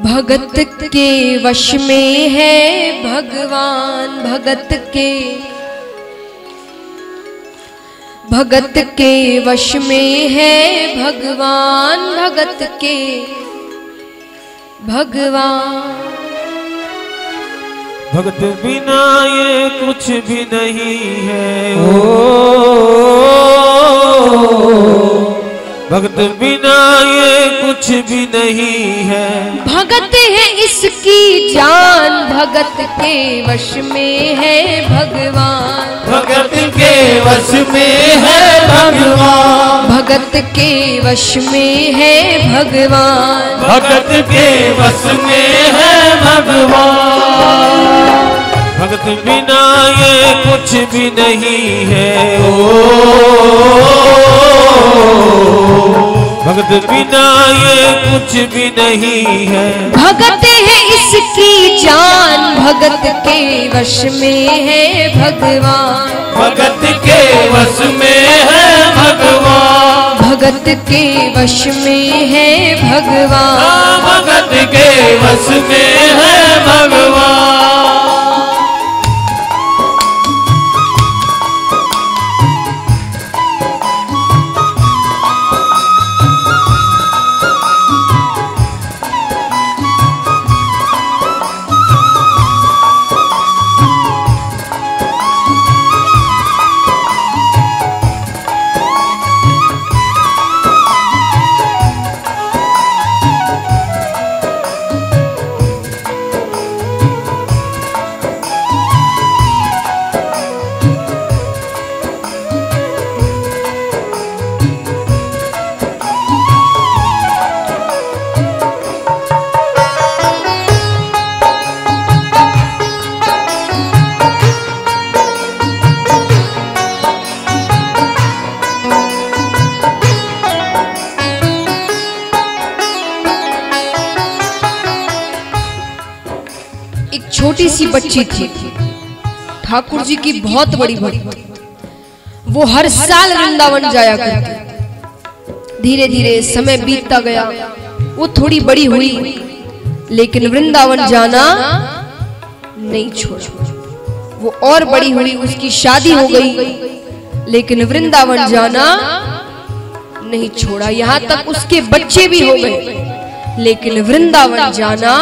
भगत के वश में है भगवान, भगत के वश में है भगवान, भगत के भगवान। भगत बिना ये कुछ भी नहीं है, भगत बिना ये कुछ भी नहीं है। भगत है इसकी जान, भगत के वश में है भगवान, भगत के वश में है भगवान, भगत के वश में है भगवान, भगत के वश में है भगवान। भगत बिना ये कुछ भी नहीं है, भगत बिना ये कुछ भी नहीं है। भगत है इसकी जान, भगत के वश में है भगवान, भगत के वश में है भगवान, भगत के वश में है भगवान, भगत के वश में है भगवान। छोटी सी बच्ची थी, ठाकुर जी की बहुत बड़ी भक्त। वो हर साल वृंदावन जाया करती। धीरे धीरे समय बीतता गया, वो थोड़ी बड़ी हुई, लेकिन वृंदावन जाना नहीं छोड़ा। वो और बड़ी हुई, उसकी शादी हो गई, लेकिन वृंदावन जाना नहीं छोड़ा। यहाँ तक उसके बच्चे भी हो गए, लेकिन वृंदावन जाना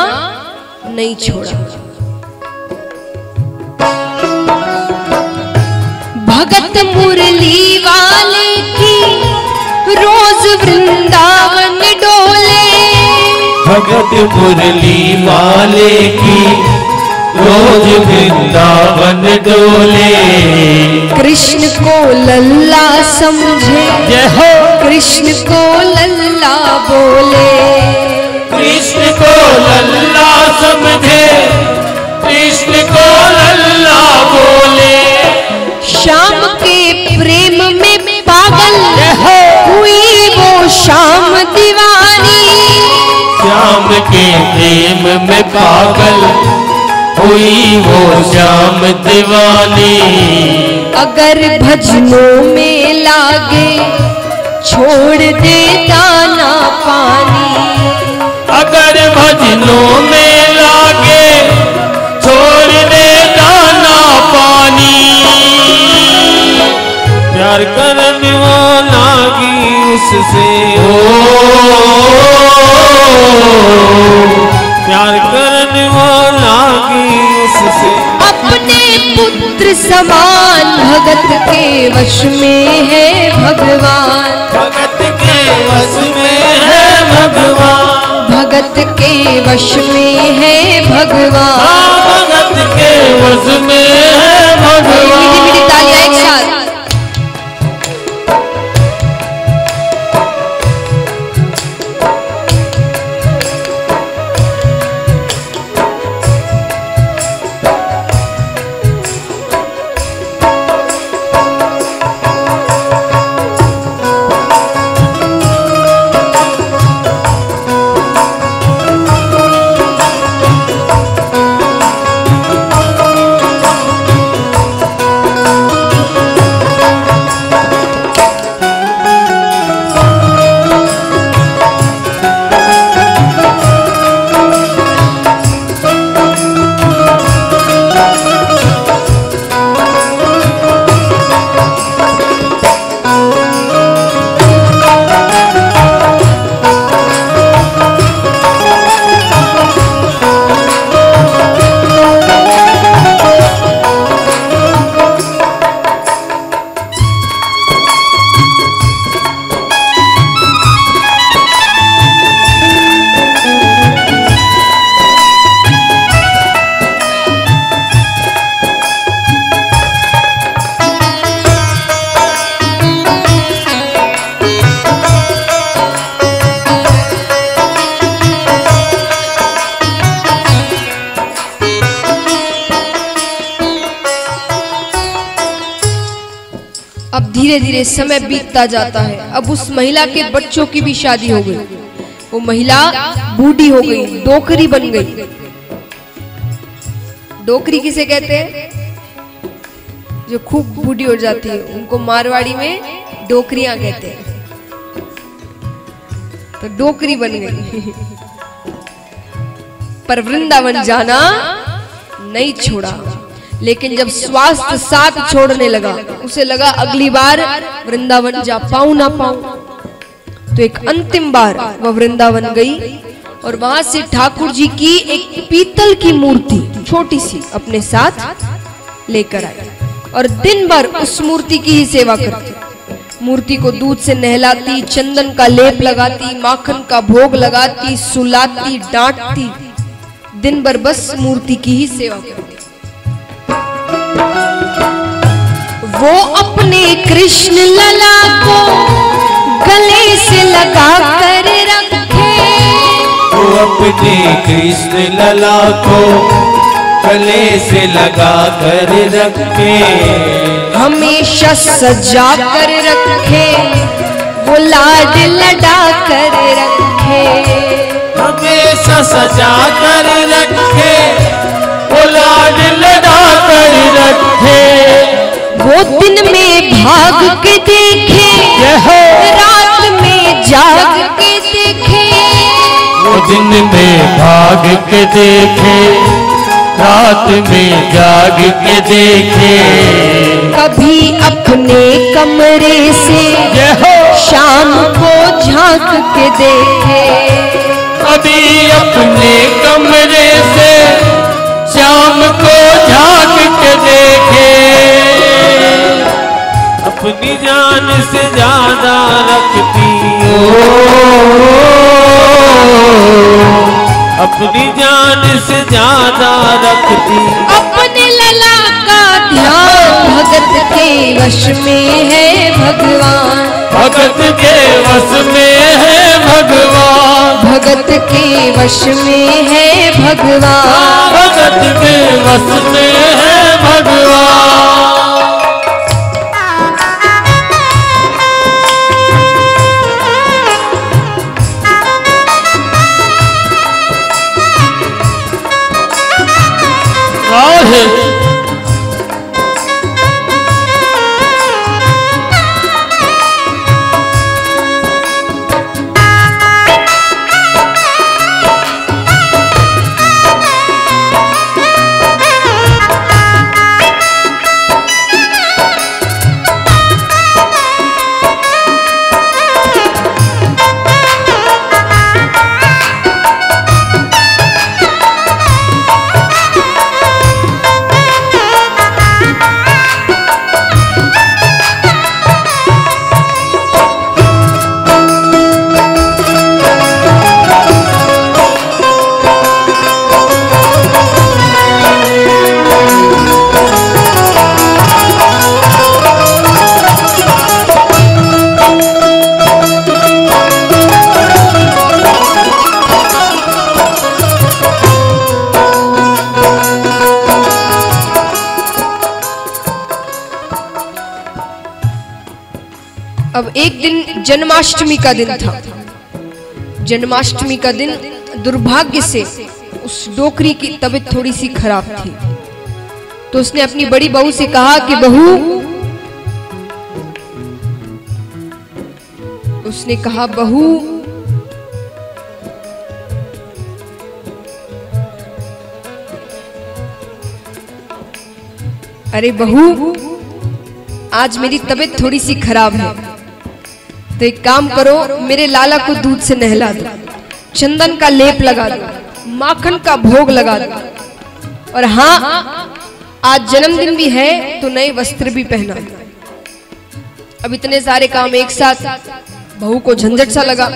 नहीं छोड़ा। भगत मुरली वाले की रोज वृंदावन डोले, भगत मुरली वाले की रोज वृंदावन डोले। कृष्ण को लल्ला समझे, जय हो कृष्ण को लल्ला बोले, कृष्ण को लल्ला समझे, कृष्ण को लल्ला बोले। श्याम के प्रेम में पागल हुई वो शाम दीवानी, श्याम के प्रेम में पागल हुई वो श्याम दीवानी। अगर भजनों में लागे छोड़ दे दाना पानी, अगर भजनों में लागे छोड़ दे दाना पानी। प्यार करने वाला की उससे हो, प्यार करने वाला की उससे। अपने पुत्र समान भगत के वश में है भगवान, भगत के वश में है भगवान, भगत के वश में है भगवान, भगत के वश में है भगवान। मीठी मीठी तालियां एक साथ। धीरे धीरे समय बीतता जाता है। अब उस महिला के बच्चों की भी शादी हो गई। वो महिला बूढ़ी हो गई, डोकरी बन गई। डोकरी किसे कहते हैं? जो खूब बूढ़ी हो जाती है, उनको मारवाड़ी में डोकरियां कहते हैं। तो डोकरी बन गई। पर वृंदावन जाना नहीं छोड़ा। लेकिन जब स्वास्थ्य साथ छोड़ने लगा, उसे लगा अगली बार वृंदावन जा पाऊं ना पाऊं, तो एक अंतिम बार वह वृंदावन गई और वहां से ठाकुर जी की एक पीतल की मूर्ति छोटी सी अपने साथ लेकर आई और दिन भर उस मूर्ति की ही सेवा करती। मूर्ति को दूध से नहलाती, चंदन का लेप लगाती, माखन का भोग लगाती, सुलाती, डांटती, दिन भर बस मूर्ति की ही सेवा करती। वो अपने कृष्ण लला को गले से लगा कर रखे, वो अपने कृष्ण लला को गले से लगा कर रखे, हमेशा सजा कर रखे, वो लाड लड़ा कर रखे, हमेशा सजा कर रखे, वो लाड लड़ा कर रखे। वो दिन में भाग के देखे, रात में जाग के देखे, वो दिन में भाग के देखे, रात में जाग के देखे। कभी अपने कमरे से शाम को झांक के देखे, कभी अपने कमरे से शाम को झांक के देखे। अपनी जान से ज्यादा रखती हो, अपनी जान से ज्यादा रखती, अपने लला का ध्यान भगत के वश में है भगवान, भगत के वश में है भगवान, भगत के वश में है भगवान, भगत के वश में है भगवान। अब एक दिन जन्माष्टमी का दिन था। जन्माष्टमी का दिन दुर्भाग्य से उस डोकरी की तबीयत थोड़ी सी खराब थी, तो उसने अपनी बड़ी बहू से कहा कि बहू, उसने कहा बहू, अरे बहू, आज मेरी तबीयत थोड़ी सी खराब है, तो एक काम करो, मेरे लाला को दूध से नहला दो, चंदन का लेप लगा दो, माखन का भोग लगा दो, और हाँ, आज जन्मदिन भी है तो नए वस्त्र भी पहना दो। अब इतने सारे काम एक साथ, बहू को झंझट सा लगा,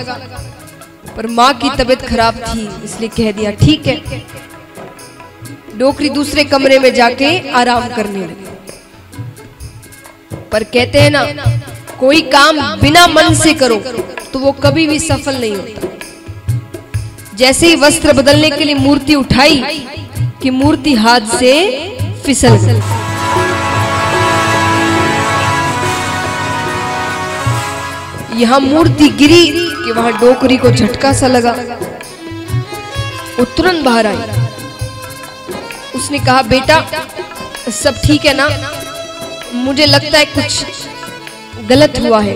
पर माँ की तबीयत खराब थी, इसलिए कह दिया ठीक है। डोकरी दूसरे कमरे में जाके आराम करने लगी। पर कहते हैं ना, कोई काम बिना मन से करो तो वो कभी भी सफल नहीं होता। जैसे ही वस्त्र बदलने के लिए मूर्ति उठाई कि मूर्ति हाथ से फिसल गई। यहाँ मूर्ति गिरी कि वहां डोकरी को झटका सा लगा। वो तुरंत बाहर आई। उसने कहा, बेटा सब ठीक है ना? मुझे लगता है कुछ गलत हुआ है,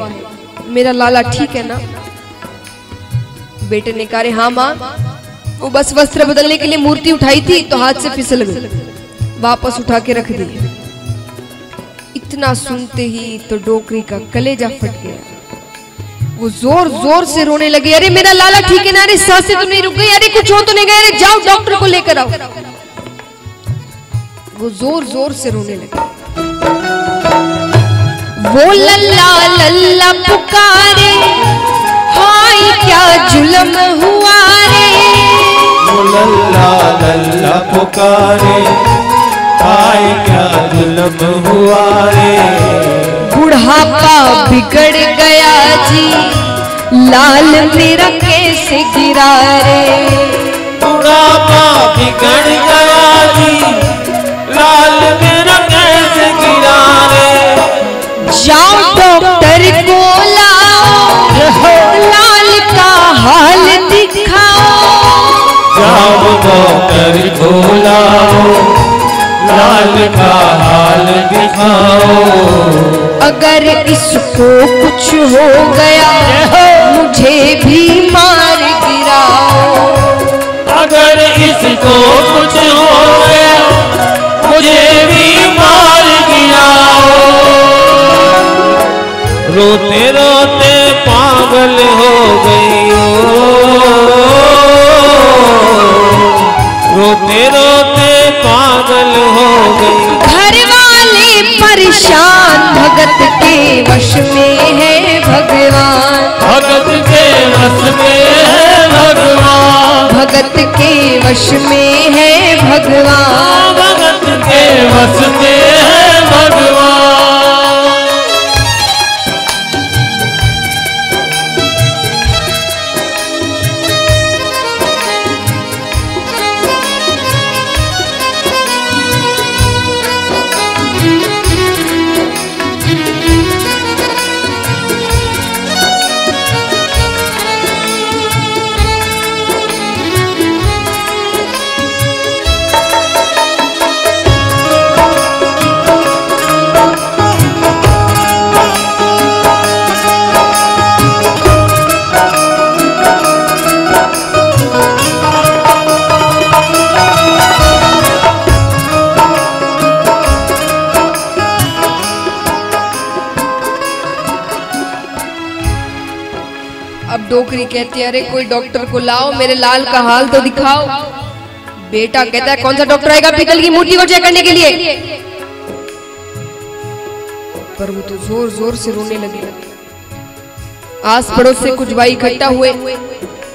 मेरा लाला ठीक है ना? बेटे ने कहा, हाँ माँ, वो बस वस्त्र बदलने के लिए मूर्ति उठाई थी तो हाथ से फिसल गई, वापस उठा के रख दी। इतना सुनते ही तो डोकरी का कलेजा फट गया। वो जोर जोर से रोने लगी, अरे मेरा लाला ठीक है ना? अरे सांसें तो नहीं रुक गई? अरे कुछ हो तो नहीं गया? अरे जाओ डॉक्टर को लेकर आओ। वो जोर जोर से रोने लगी। वो लल्ला लल्ला पुकारे, हाय क्या जुल्म हुआ रे। वो लल्ला लल्ला पुकारे, हाय क्या जुल्म हुआ रे। बुढ़ापा बिगड़ गया जी, लाल मेरा कैसे गिरा रे। बुढ़ापा बिगड़ गया जी, लाल मेरा कैसे गिरा रे। जाओ डॉक्टर को लाओ, लाल का हाल दिखाओ। जाओ डॉक्टर को लाओ, लाल का हाल दिखाओ। अगर इसको कुछ हो गया मुझे भी मार गिराओ। अगर इसको कुछ हो गया मुझे भी मार गिराओ। रोते रोते पागल हो गई हो, रोते रोते पागल हो गई। घर वाले परेशान, भगत के वश में है भगवान। भगत के वश में है भगवान। भगत के वश में है भगवान। भगत के वश में है भगवान। अब डोकरी कहती है, अरे कोई डॉक्टर को लाओ, मेरे लाल का हाल तो दिखाओ। बेटा कहता है, कौन सा डॉक्टर आएगा पीतल की मूर्ति को चेक करने के लिए? पर वो तो जोर जोर से रोने लगे। आस पड़ोस से कुछ भाई इकट्ठा हुए।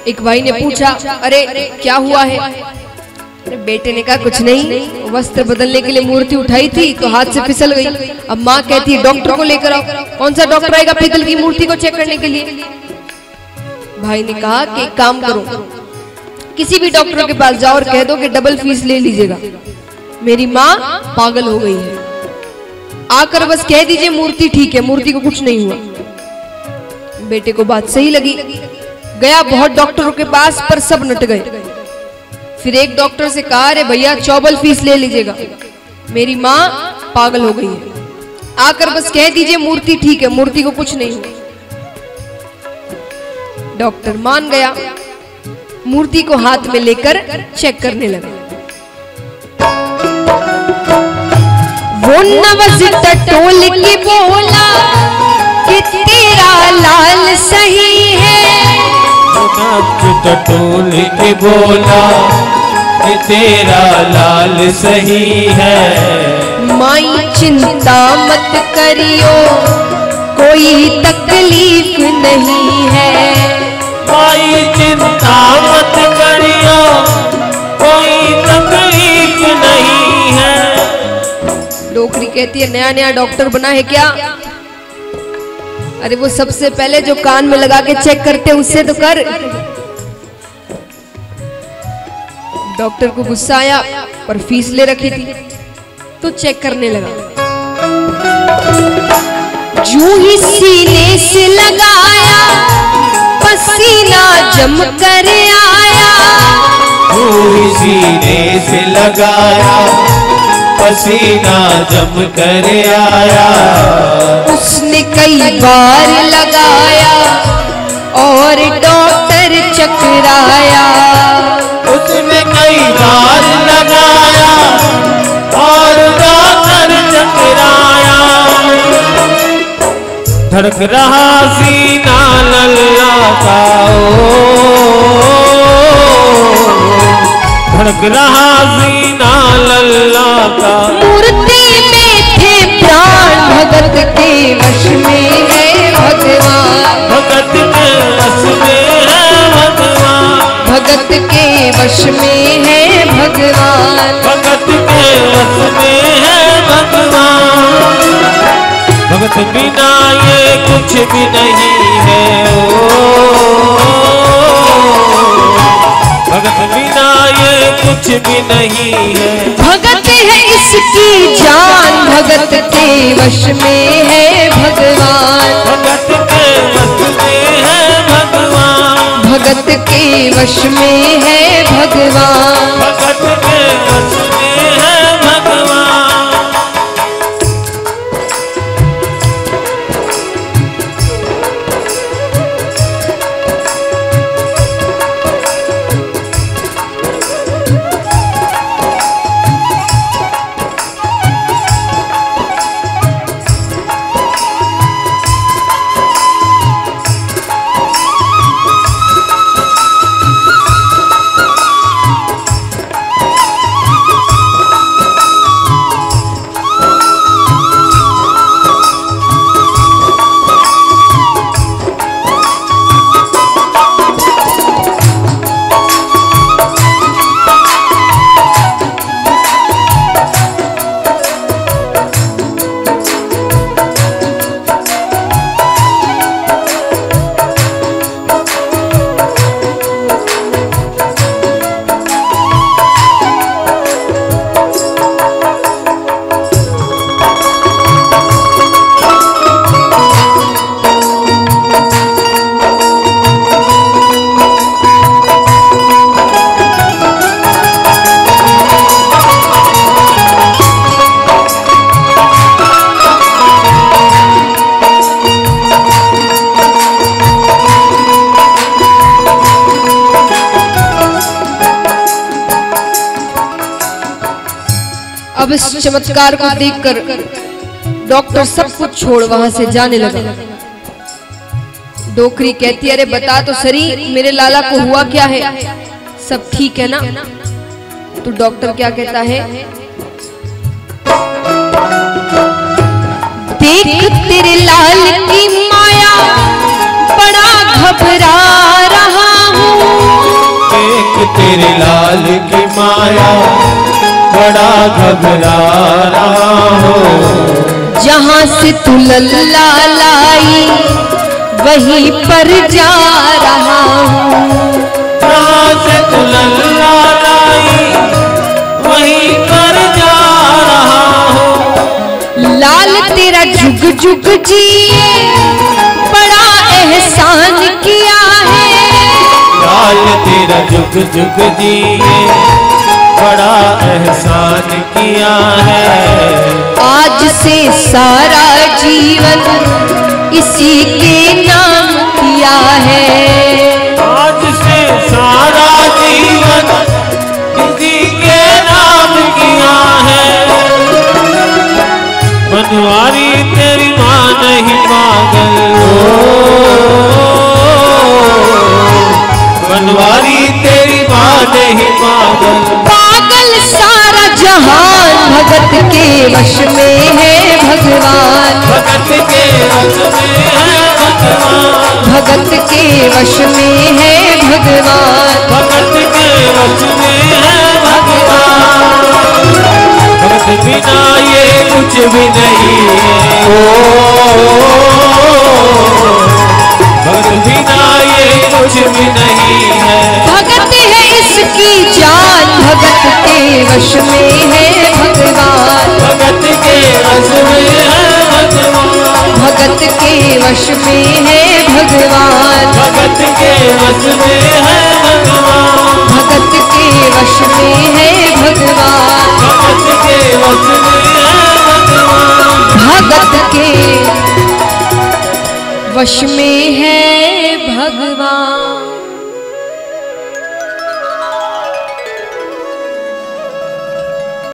एक भाई ने पूछा, अरे क्या हुआ है? अरे बेटे ने कहा, कुछ नहीं, वस्त्र बदलने के लिए मूर्ति उठाई थी तो हाथ से फिसल गई। अब माँ कहती है, डॉक्टर को लेकर आओ। कौन सा डॉक्टर आएगा पीतल की मूर्ति को चेक करने के लिए? भाई ने कहा कि एक काम करो, किसी भी डॉक्टर के पास जाओ और कह दो कि डबल फीस ले लीजिएगा, मेरी माँ पागल हो गई है। आकर बस कह दीजिए मूर्ति ठीक है, मूर्ति को कुछ नहीं हुआ। बेटे को बात सही लगी, गया बहुत डॉक्टरों के पास, पर सब नट गए। फिर एक डॉक्टर से कहा, अरे भैया चौबल फीस ले लीजिएगा, मेरी माँ पागल हो गई है। आकर बस कह दीजिए मूर्ति ठीक है, मूर्ति को कुछ नहीं हुआ। डॉक्टर मान गया, मूर्ति को हाथ में लेकर चेक करने लगा। वो नवज टटोल के बोला कि तेरा लाल सही है। नवज टटोल के बोला कि तेरा लाल सही है। माई चिंता मत करियो, कोई तकलीफ नहीं है। माई चिंता मत करियो, कोई तकलीफ नहीं है। डोकरी कहती है, नया नया डॉक्टर बना है क्या? अरे वो सबसे पहले जो कान में लगा के चेक करते उससे तो कर। डॉक्टर को गुस्सा आया, पर फीस ले रखी थी तो चेक करने लगा। जूं ही सीने से लगाया पसीना जम कर आया, जूं ही सीने से लगाया पसीना जम कर आया। उसने कई बार लगाया और डॉक्टर चकराया, उसने कई बार लगाया और डॉक्टर चकराया। धड़क रहा सीना लल्ला का, धड़क रहा सीना लल्ला का। मूर्ति में थे प्राण भगत के वश में है भगवान, भगत के वश में है भगवान, भगत के वश में है भगवान, भगत के वश में है भगवान। भगत बिना ये कुछ भी नहीं है, भगत बिना ये कुछ भी नहीं है। भगत है इसकी जान, भगत के वश में है भगवान, भगत के वश में है भगवान, भगत के वश में है भगवान। भगत के वश में है भगवान। अब इस चमत्कार को देखकर डॉक्टर सब कुछ छोड़ वहां से जाने लगा। डोकरी कहती है, अरे बता तो सरी मेरे लाला को हुआ क्या है, सब ठीक है ना? तो डॉक्टर क्या कहता है, देख तेरे लाल की माया बड़ा घबरा रहा हूँ, देख तेरे लाल की माया बड़ा घबरा रहा हो। जहाँ से तू लल्ला लाई वहीं पर जा रहा हूँ, जहाँ से तू लल्ला लाई वहीं पर जा रहा हो। लाल तेरा जुग जुग जिए बड़ा एहसान किया है, लाल तेरा जुग जुग जिए बड़ा एहसान किया है। आज से सारा जीवन इसी के नाम किया है, आज से सारा जीवन इसी के नाम किया है। बनवारी तेरी माँ नहीं पागल, बनवारी तेरी माँ नहीं पागल, पागल सारा जहान भगत के वश में है भगवान, भगत के वश में है भगवान, भगत के वश में है भगवान, भगत के वश में है भगवान। भगत बिना ये कुछ भी नहीं है, भगत बिना ये कुछ भी नहीं है। भगत है इसकी जान, भगत के वश में है भगवान, भगत के वश में है भगवान, भगत भगत के वश में है भगवान, भगत के वश में है भगवान, भगत के वश में है भगवान, भगत के वश में है भगवान, भगत के वश में है भगवान।